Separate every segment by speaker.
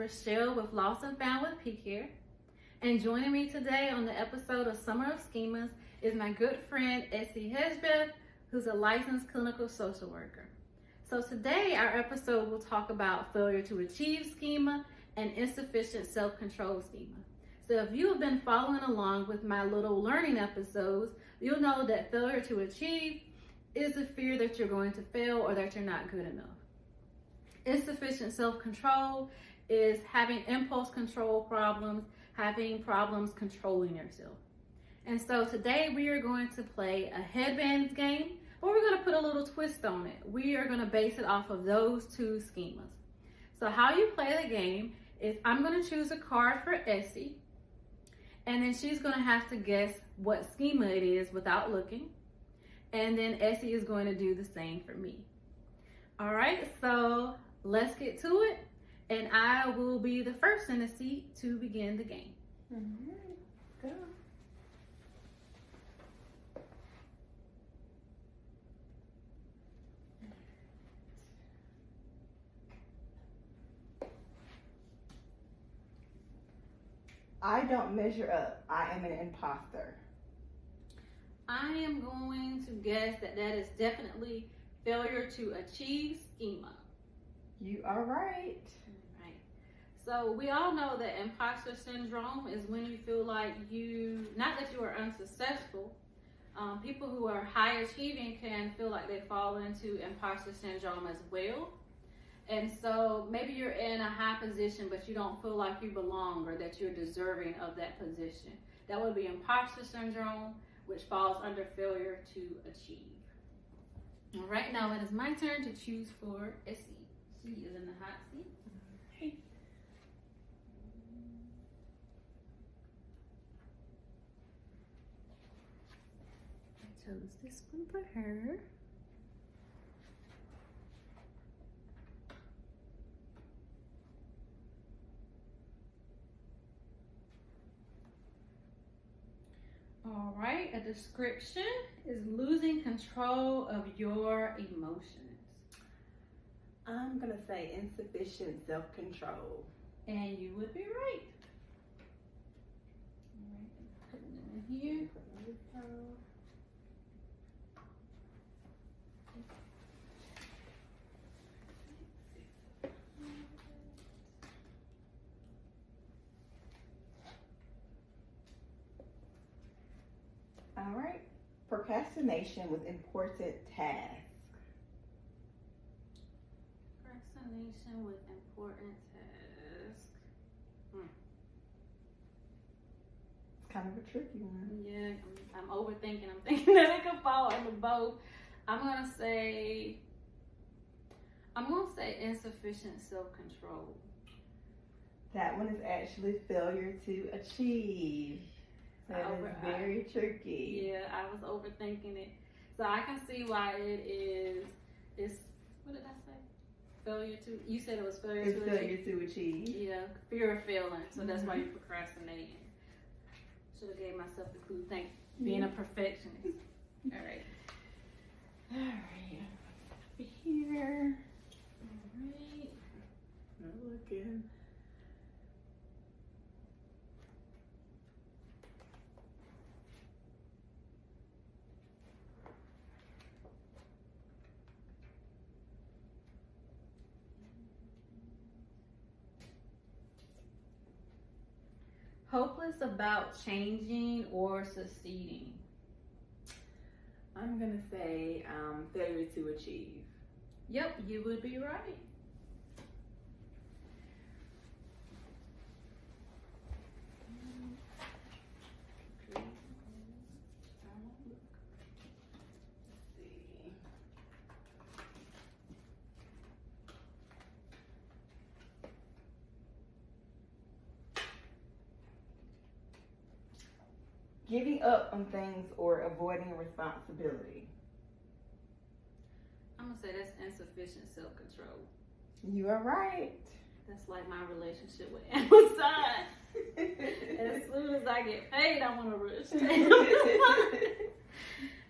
Speaker 1: Rochelle with Loss and Found with P-Care. And joining me today on the episode of Summer of Schemas is my good friend, Essie Hedgebeth, who's a licensed clinical social worker. So today our episode will talk about failure to achieve schema and insufficient self-control schema. So if you have been following along with my little learning episodes, you'll know that failure to achieve is the fear that you're going to fail or that you're not good enough. Insufficient self-control is having impulse control problems, having problems controlling yourself. And so today we are going to play a headbands game, but we're going to put a little twist on it. We are going to base it off of those two schemas. So how you play the game is I'm going to choose a card for Essie, and then she's going to have to guess what schema it is without looking. And then Essie is going to do the same for me. All right, so let's get to it. And I will be the first in the seat to begin the game.
Speaker 2: All right, go. I don't measure up. I am an imposter.
Speaker 1: I am going to guess that that is definitely failure to achieve schema.
Speaker 2: You are right.
Speaker 1: Right. So we all know that imposter syndrome is when you feel like not that you are unsuccessful. People who are high achieving can feel like they fall into imposter syndrome as well. And so maybe you're in a high position, but you don't feel like you belong or that you're deserving of that position. That would be imposter syndrome, which falls under failure to achieve. All right, now it is my turn to choose for Essie. She is in the hot seat.
Speaker 2: Okay.
Speaker 1: I chose this one for her. All right, a description is losing control of your emotions.
Speaker 2: I'm going to say insufficient self-control.
Speaker 1: And you would be right. All right, putting it in here.
Speaker 2: All right. Procrastination with important tasks.
Speaker 1: Procrastination with important tasks.
Speaker 2: It's kind of a tricky one.
Speaker 1: Yeah, I'm overthinking. I'm thinking that it could fall into both. I'm gonna say insufficient self-control.
Speaker 2: That one is actually failure to achieve. That is very tricky.
Speaker 1: Yeah, I was overthinking it. So I can see why it is. It's, what did I say? Failure to, you said it was failure to achieve.
Speaker 2: It's failure to achieve.
Speaker 1: Yeah, fear of failing. So that's why you're procrastinating. Should have gave myself the clue. Thank being a perfectionist. All right.
Speaker 2: All right. Over here.
Speaker 1: All right.
Speaker 2: Not looking.
Speaker 1: Hopeless about changing or succeeding.
Speaker 2: I'm going to say failure to achieve.
Speaker 1: Yep, you would be right.
Speaker 2: Giving up on things or avoiding responsibility.
Speaker 1: I'm gonna say that's insufficient self-control.
Speaker 2: You are right.
Speaker 1: That's like my relationship with Amazon. As soon as I get paid, I want to rush.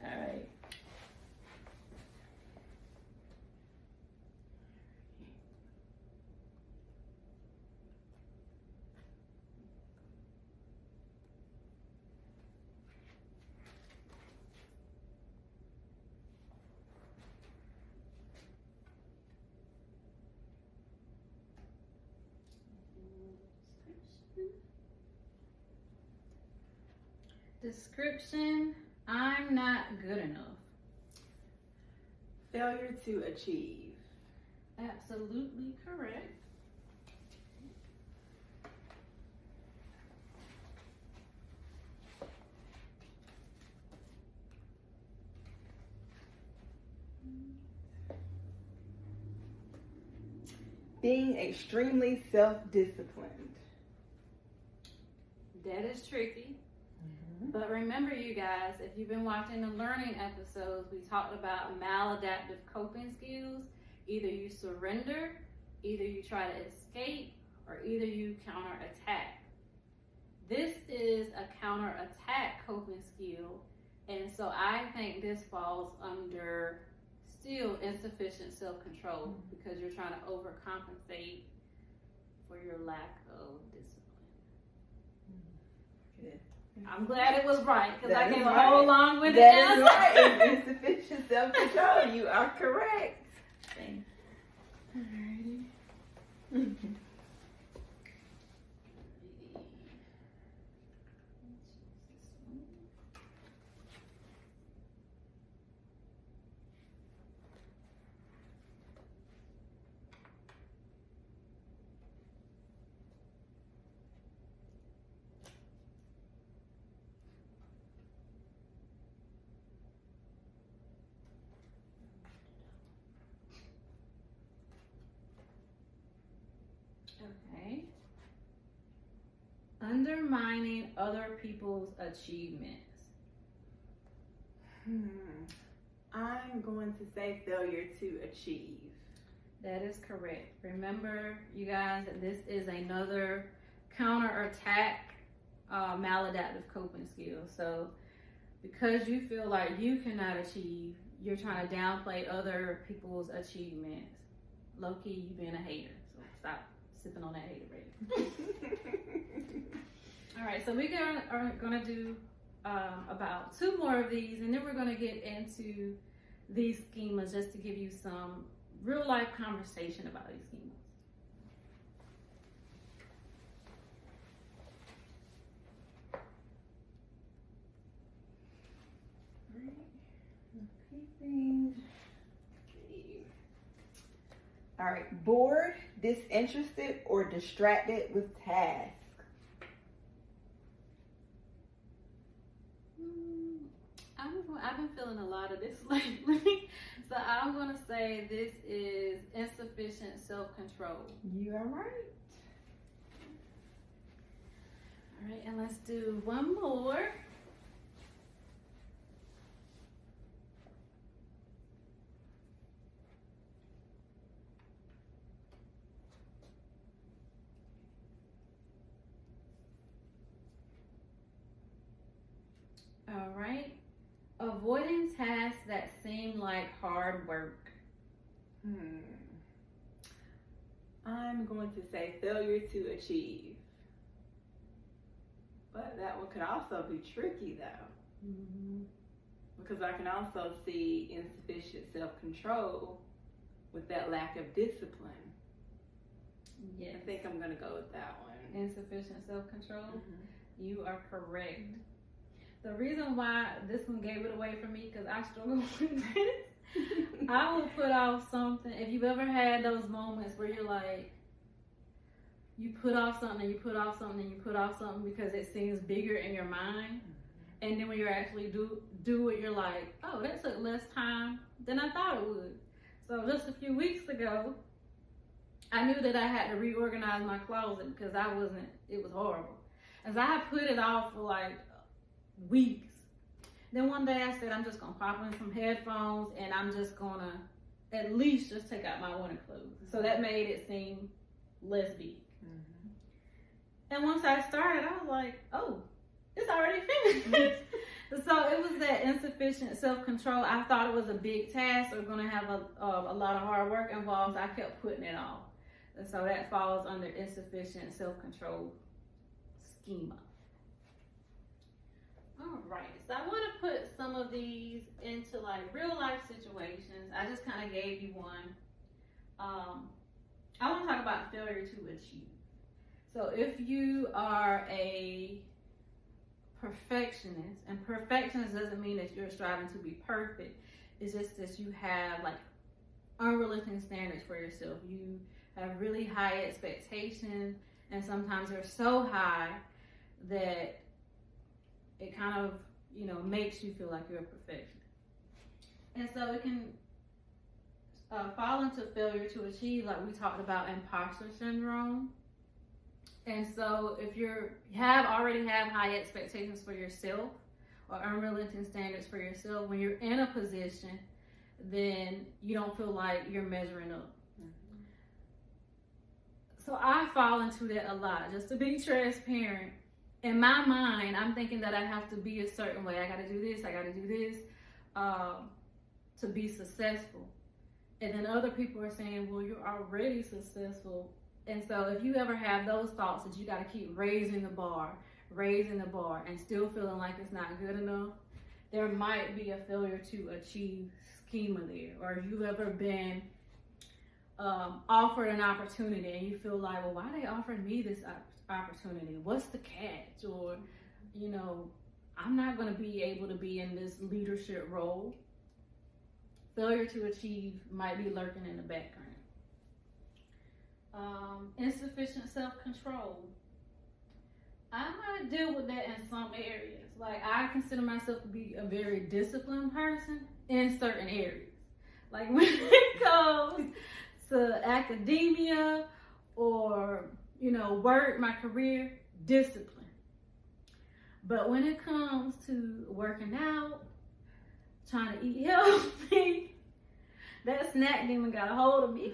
Speaker 1: All right. Description, I'm not good enough.
Speaker 2: Failure to achieve.
Speaker 1: Absolutely correct.
Speaker 2: Being extremely self-disciplined.
Speaker 1: That is tricky. But remember, you guys, if you've been watching the learning episodes, we talked about maladaptive coping skills. Either you surrender, either you try to escape, or either you counterattack. This is a counterattack coping skill, and so I think this falls under still insufficient self-control because you're trying to overcompensate for your lack of discipline.
Speaker 2: Good.
Speaker 1: I'm glad it was right because I
Speaker 2: That
Speaker 1: came
Speaker 2: is
Speaker 1: a
Speaker 2: right.
Speaker 1: whole long with it.
Speaker 2: That is right. It's insufficient self-control. You are correct.
Speaker 1: Thanks.
Speaker 2: Alrighty.
Speaker 1: Okay. Undermining other people's achievements.
Speaker 2: I'm going to say failure to achieve.
Speaker 1: That is correct. Remember, you guys, that this is another counterattack maladaptive coping skill. So because you feel like you cannot achieve, you're trying to downplay other people's achievements. Low-key, you being a hater. So stop sipping on that hater rate. All right, so we are gonna do about 2 more of these, and then we're gonna get into these schemas just to give you some real life conversation about these schemas.
Speaker 2: All right, bored, disinterested, or distracted with tasks.
Speaker 1: I've been feeling a lot of this lately, so I'm gonna say this is insufficient self-control.
Speaker 2: You are right.
Speaker 1: All right, and let's do one more. All right. Avoiding tasks that seem like hard work.
Speaker 2: I'm going to say failure to achieve. But that one could also be tricky though. Because I can also see insufficient self-control with that lack of discipline.
Speaker 1: Yes.
Speaker 2: I think I'm going to go with that one.
Speaker 1: Insufficient self-control. You are correct. The reason why this one gave it away for me, because I struggle with this. I will put off something. If you've ever had those moments where you're like, you put off something and you put off something and you put off something because it seems bigger in your mind. And then when you actually do it, you're like, oh, that took less time than I thought it would. So just a few weeks ago, I knew that I had to reorganize my closet because it was horrible. As I had put it off for like weeks. Then one day I said, I'm just gonna pop in some headphones and I'm just gonna at least just take out my winter clothes. So that made it seem less big. And once I started, I was like, oh, it's already finished. So it was that insufficient self-control. I thought it was a big task or gonna have a lot of hard work involved. I kept putting it off. And so that falls under insufficient self-control schema. All right, so I want to put some of these into like real life situations. I just kind of gave you one. I want to talk about failure to achieve. So if you are a perfectionist, and perfectionist doesn't mean that you're striving to be perfect. It's just that you have like unrealistic standards for yourself. You have really high expectations, and sometimes they're so high that it kind of, makes you feel like you're a perfectionist. And so it can fall into failure to achieve, like we talked about imposter syndrome. And so if you already have high expectations for yourself or unrealistic standards for yourself, when you're in a position, then you don't feel like you're measuring up. Mm-hmm. So I fall into that a lot, just to be transparent. In my mind, I'm thinking that I have to be a certain way. I got to do this, to be successful. And then other people are saying, well, you're already successful. And so if you ever have those thoughts that you got to keep raising the bar, and still feeling like it's not good enough, there might be a failure to achieve schema there. Or if you've ever been offered an opportunity and you feel like, well, why are they offering me this opportunity? What's the catch? Or, I'm not going to be able to be in this leadership role. Failure to achieve might be lurking in the background. Insufficient self-control. I might deal with that in some areas. Like, I consider myself to be a very disciplined person in certain areas. Like when it comes to academia or, work, my career, discipline. But when it comes to working out, trying to eat healthy, that snack demon got a hold of me.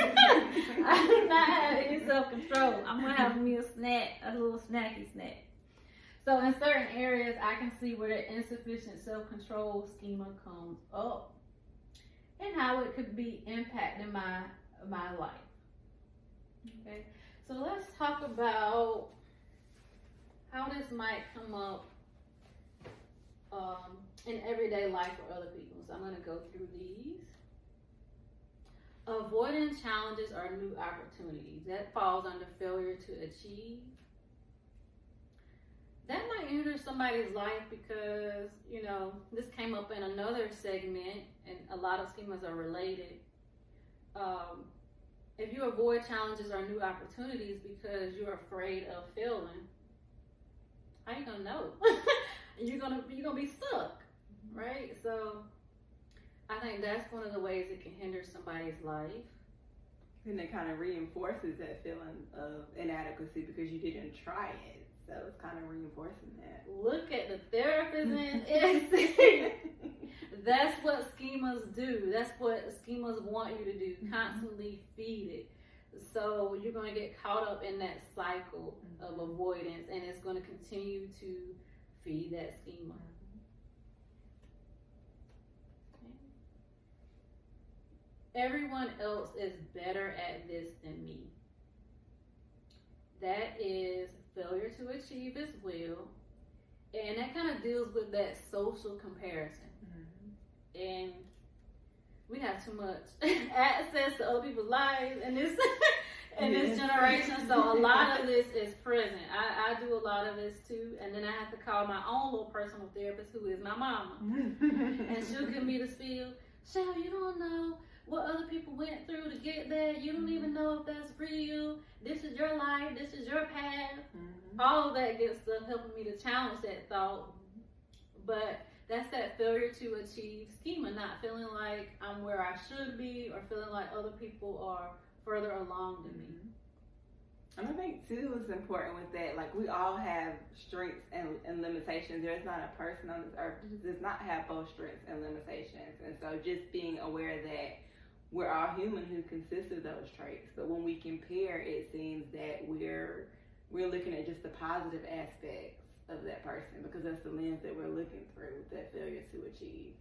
Speaker 1: I do not have any self-control. I'm going to have me a snack, a little snacky snack. So in certain areas, I can see where the insufficient self-control schema comes up and how it could be impacting my life. Okay, so let's talk about how this might come up in everyday life for other people. So I'm going to go through these. Avoiding challenges or new opportunities. That falls under failure to achieve. That might hinder somebody's life because, this came up in another segment and a lot of schemas are related. If you avoid challenges or new opportunities because you're afraid of failing, how you gonna know? you're gonna be stuck, right? So I think that's one of the ways it can hinder somebody's life.
Speaker 2: And it kind of reinforces that feeling of inadequacy because you didn't try it. So it's kind of reinforcing that.
Speaker 1: Look at the therapist in Essie. That's what schemas do. That's what schemas want you to do. Constantly feed it. So you're going to get caught up in that cycle of avoidance, and it's going to continue to feed that schema. Everyone else is better at this than me. That is failure to achieve as well. And that kind of deals with that social comparison. And we have too much access to other people's lives in this generation. So a lot of this is present. I do a lot of this too. And then I have to call my own little personal therapist, who is my mama. And she'll give me the spiel. Shell, you don't know what other people went through to get there. You don't even know if that's real. This is your life. This is your path. All of that good stuff helping me to challenge that thought. But that's that failure to achieve schema, not feeling like I'm where I should be or feeling like other people are further along than me.
Speaker 2: And I think too it's important with that, like we all have strengths and limitations. There's not a person on this earth who does not have both strengths and limitations. And so just being aware that we're all human who consist of those traits. But when we compare, it seems that we're looking at just the positive aspects of that person because that's the lens that we're looking through with that failure to achieve.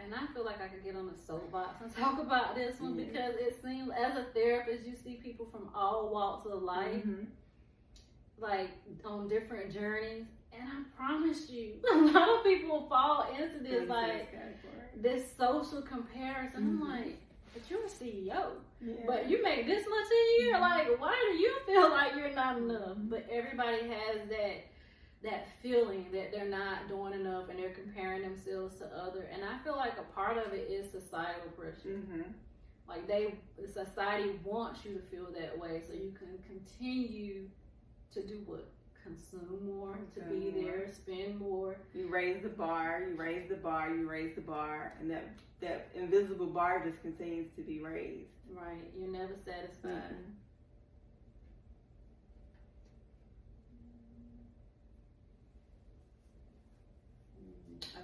Speaker 1: And I feel like I could get on the soapbox and talk about this one because it seems, as a therapist, you see people from all walks of life, like on different journeys. And I promise you, a lot of people fall into this, like this social comparison. I'm like, but you're a CEO, but you make this much a year. Like, why do you feel like you're not enough? But everybody has that that feeling that they're not doing enough and they're comparing themselves to others. And I feel like a part of it is societal pressure.
Speaker 2: Mm-hmm.
Speaker 1: Like society wants you to feel that way so you can continue to do what? Consume more, to be there, spend more.
Speaker 2: You raise the bar, you raise the bar, you raise the bar, and that invisible bar just continues to be raised.
Speaker 1: Right, you're never satisfied.
Speaker 2: Mm-hmm.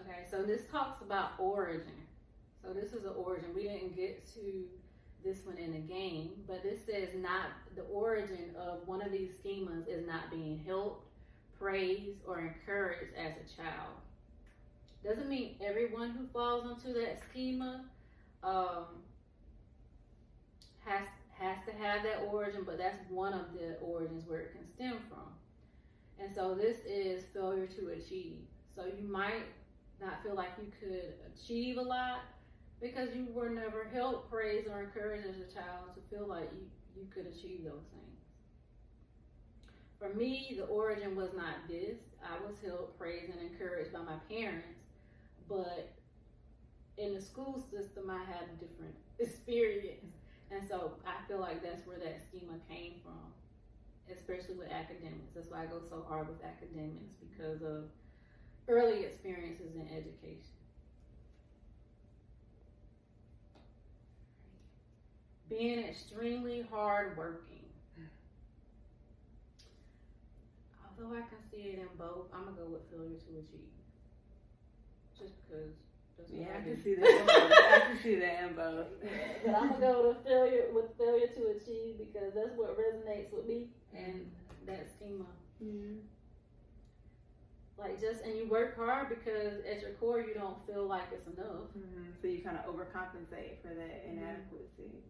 Speaker 1: Okay, so this talks about origin. So this is an origin. We didn't get to this one in the game, but this says not the origin of one of these schemas is not being helped, praised, or encouraged as a child. Doesn't mean everyone who falls into that schema has to have that origin, but that's one of the origins where it can stem from. And so this is failure to achieve. So you might not feel like you could achieve a lot because you were never helped, praised, or encouraged as a child to feel like you could achieve those things. For me, the origin was not this. I was helped, praised, and encouraged by my parents, but in the school system, I had a different experience. And so I feel like that's where that schema came from, especially with academics. That's why I go so hard with academics, because of early experiences in education. Being extremely hardworking. Although I can see it in both, I'm going to go with failure to achieve. Just because.
Speaker 2: Yeah, I can see that in both. I can see that in both.
Speaker 1: But I'm going to go with failure to achieve because that's what resonates with me and that schema.
Speaker 2: Mm-hmm.
Speaker 1: Like and you work hard because at your core you don't feel like it's enough.
Speaker 2: Mm-hmm. So you kind of overcompensate for that inadequacy.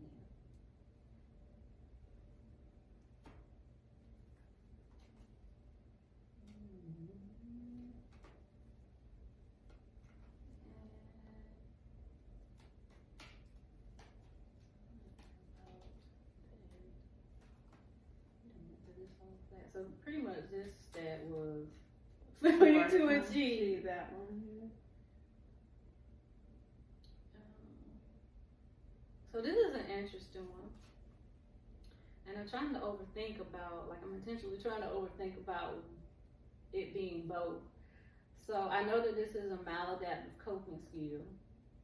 Speaker 1: So pretty much this stat was failure to achieve.
Speaker 2: That one. Yeah.
Speaker 1: So this is an interesting one. And I'm trying to overthink about, I'm intentionally trying to overthink about it being both. So I know that this is a maladaptive coping skill.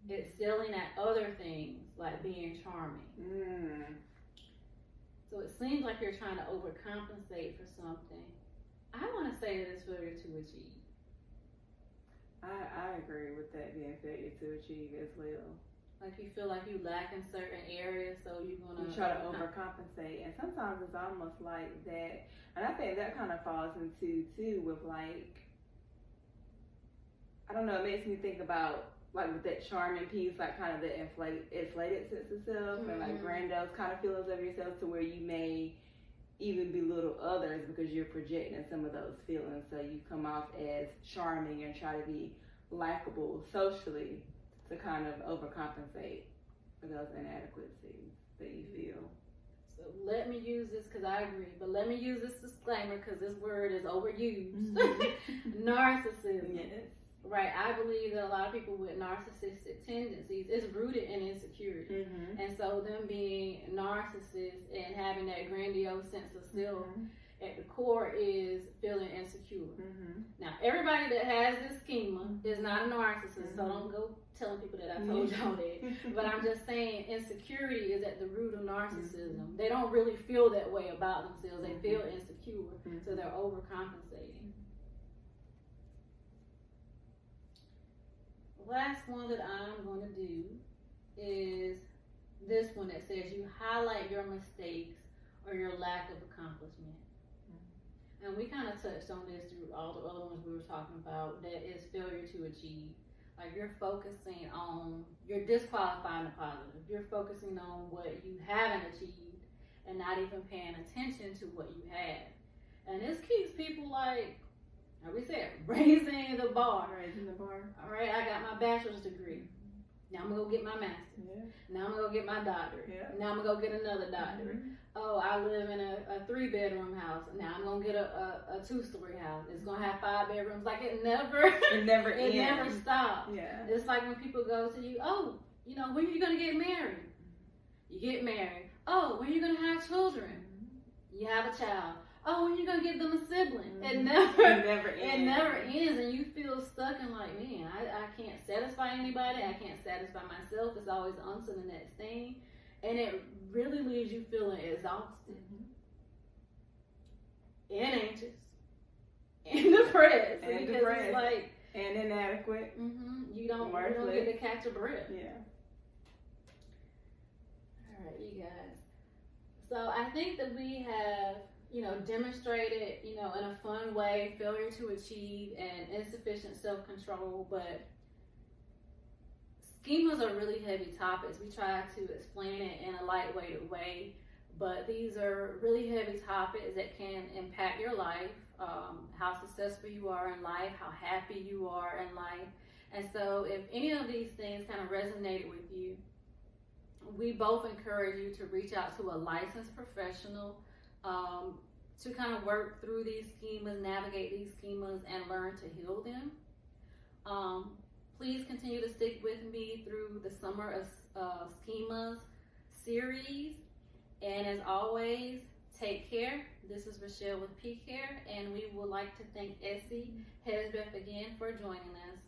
Speaker 1: It's excelling at other things, like being charming.
Speaker 2: Mm.
Speaker 1: So it seems like you're trying to overcompensate for something. I want to say that it's failure to achieve.
Speaker 2: I agree with that being failure to achieve as well.
Speaker 1: Like you feel like you lack in certain areas, so you're going to
Speaker 2: try to overcompensate. And sometimes it's almost like that. And I think that kind of falls into, too, with I don't know, it makes me think about, with that charming piece, kind of the inflated sense of self, mm-hmm. and grandiose kind of feelings of yourself, to where you may even belittle others because you're projecting some of those feelings. So you come off as charming and try to be likable socially to kind of overcompensate for those inadequacies that you feel.
Speaker 1: So let me use this, because I agree, but let me use this disclaimer because this word is overused.
Speaker 2: Mm-hmm.
Speaker 1: Narcissism.
Speaker 2: Yes.
Speaker 1: Right, I believe that a lot of people with narcissistic tendencies is rooted in insecurity.
Speaker 2: Mm-hmm.
Speaker 1: And so them being narcissists and having that grandiose sense of self, mm-hmm. at the core is feeling insecure. Mm-hmm. Now, everybody that has this schema is not a narcissist, mm-hmm. so don't go telling people that I told y'all that. But I'm just saying insecurity is at the root of narcissism. Mm-hmm. They don't really feel that way about themselves. They feel insecure, mm-hmm. so they're overcompensating. Last one that I'm going to do is this one that says you highlight your mistakes or your lack of accomplishment. Mm-hmm. And we kind of touched on this through all the other ones we were talking about. That is failure to achieve. Like you're disqualifying the positive. You're focusing on what you haven't achieved and not even paying attention to what you have. And this keeps people we said, raising the bar.
Speaker 2: Raising the bar.
Speaker 1: All right, I got my bachelor's degree. Now I'm gonna go get my master's.
Speaker 2: Yeah.
Speaker 1: Now I'm gonna go get my doctorate.
Speaker 2: Yeah.
Speaker 1: Now I'm gonna go get another doctorate. Oh, I live in a 3-bedroom house. Now I'm gonna get a 2-story house. It's gonna have 5 bedrooms. Like it never
Speaker 2: It never
Speaker 1: it
Speaker 2: ends.
Speaker 1: never stops.
Speaker 2: Yeah.
Speaker 1: It's like when people go to you, oh, you know, when are you gonna get married? You get married. Oh, when are you gonna have children? You have a child. Oh, when are you gonna give them a sibling? It never
Speaker 2: It never ends.
Speaker 1: and you feel stuck and like, man, I can't satisfy anybody. I can't satisfy myself. It's always on to the next thing. And it really leaves you feeling exhausted and anxious and depressed.
Speaker 2: And
Speaker 1: because
Speaker 2: depressed.
Speaker 1: it's like,
Speaker 2: And inadequate.
Speaker 1: you don't get to catch a breath.
Speaker 2: Yeah.
Speaker 1: All right, you guys. So I think that we have, you know, demonstrated, you know, in a fun way, failure to achieve and insufficient self-control, but schemas are really heavy topics. We try to explain it in a lightweight way, but these are really heavy topics that can impact your life, how successful you are in life, how happy you are in life. And so if any of these things kind of resonated with you, we both encourage you to reach out to a licensed professional to kind of work through these schemas, navigate these schemas, and learn to heal them. Please continue to stick with me through the Summer of Schemas series. And as always, take care. This is Rochelle with P Care, and we would like to thank Essie Hedgebeth again for joining us.